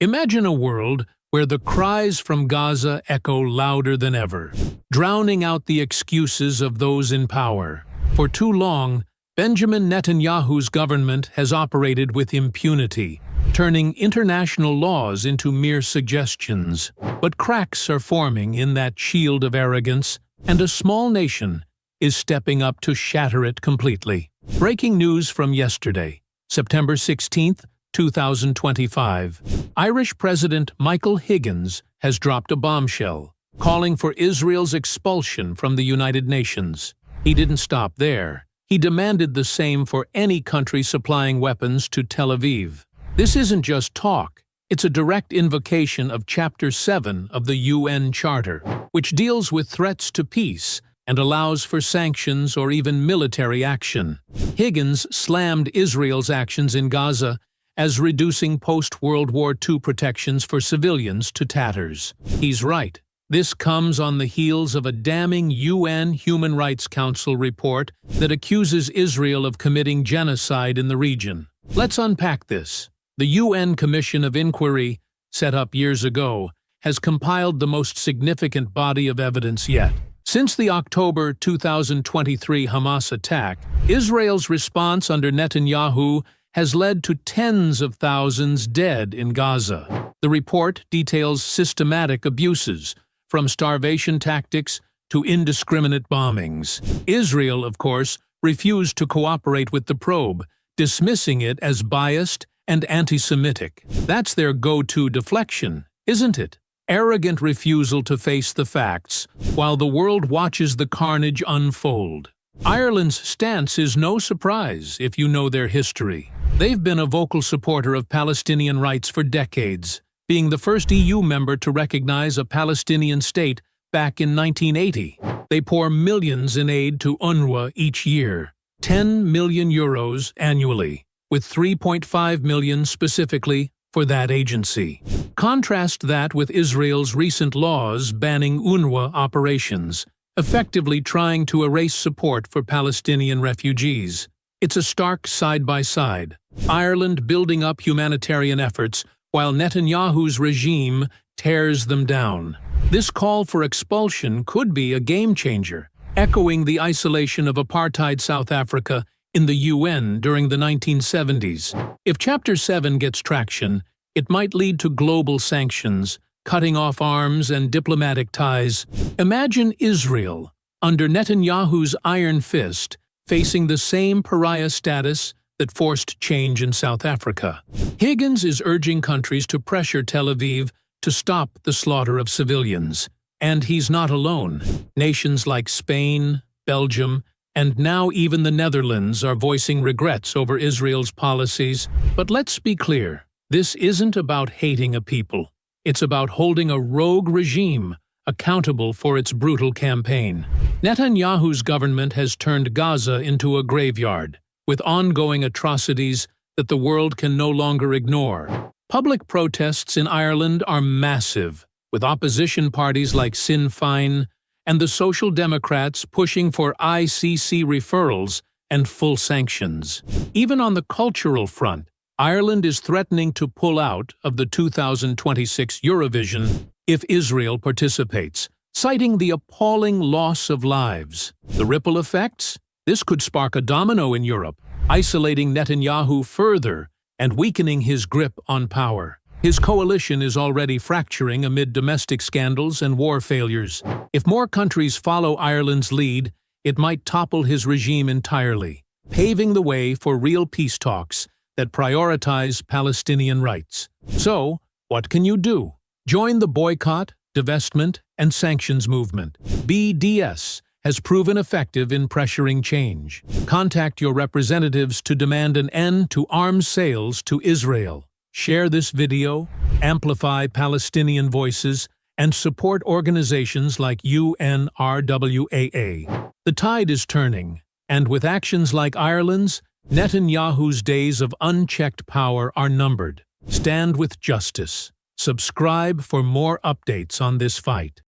Imagine a world where the cries from Gaza echo louder than ever, drowning out the excuses of those in power. For too long, Benjamin Netanyahu's government has operated with impunity, turning international laws into mere suggestions. But cracks are forming in that shield of arrogance, and a small nation is stepping up to shatter it completely. Breaking news from yesterday, September 16, 2025. Irish President Michael Higgins has dropped a bombshell, calling for Israel's expulsion from the United Nations. He didn't stop there. He demanded the same for any country supplying weapons to Tel Aviv. This isn't just talk. It's a direct invocation of Chapter 7 of the UN Charter, which deals with threats to peace and allows for sanctions or even military action. Higgins slammed Israel's actions in Gaza as reducing post-World War II protections for civilians to tatters. He's right. This comes on the heels of a damning UN Human Rights Council report that accuses Israel of committing genocide in the region. Let's unpack this. The UN Commission of Inquiry, set up years ago, has compiled the most significant body of evidence yet. Since the October 2023 Hamas attack, Israel's response under Netanyahu has led to tens of thousands dead in Gaza. The report details systematic abuses, from starvation tactics to indiscriminate bombings. Israel, of course, refused to cooperate with the probe, dismissing it as biased and anti-Semitic. That's their go-to deflection, isn't it? Arrogant refusal to face the facts, while the world watches the carnage unfold. Ireland's stance is no surprise if you know their history. They've been a vocal supporter of Palestinian rights for decades, being the first EU member to recognize a Palestinian state back in 1980. They pour millions in aid to UNRWA each year, 10 million euros annually, with 3.5 million specifically for that agency. Contrast that with Israel's recent laws banning UNRWA operations, effectively trying to erase support for Palestinian refugees. It's a stark side-by-side. Ireland building up humanitarian efforts while Netanyahu's regime tears them down. This call for expulsion could be a game-changer, echoing the isolation of apartheid South Africa in the UN during the 1970s. If Chapter 7 gets traction, it might lead to global sanctions, cutting off arms and diplomatic ties. Imagine Israel, under Netanyahu's iron fist, facing the same pariah status that forced change in South Africa. Higgins is urging countries to pressure Tel Aviv to stop the slaughter of civilians. And he's not alone. Nations like Spain, Belgium, and now even the Netherlands are voicing regrets over Israel's policies. But let's be clear, this isn't about hating a people. It's about holding a rogue regime accountable for its brutal campaign. Netanyahu's government has turned Gaza into a graveyard, with ongoing atrocities that the world can no longer ignore. Public protests in Ireland are massive, with opposition parties like Sinn Féin and the Social Democrats pushing for ICC referrals and full sanctions. Even on the cultural front, Ireland is threatening to pull out of the 2026 Eurovision if Israel participates, citing the appalling loss of lives. The ripple effects? This could spark a domino in Europe, isolating Netanyahu further and weakening his grip on power. His coalition is already fracturing amid domestic scandals and war failures. If more countries follow Ireland's lead, it might topple his regime entirely, paving the way for real peace talks that prioritize Palestinian rights. So, what can you do? Join the boycott, divestment, and sanctions movement. BDS has proven effective in pressuring change. Contact your representatives to demand an end to arms sales to Israel. Share this video, amplify Palestinian voices, and support organizations like UNRWA. The tide is turning, and with actions like Ireland's, Netanyahu's days of unchecked power are numbered. Stand with justice. Subscribe for more updates on this fight.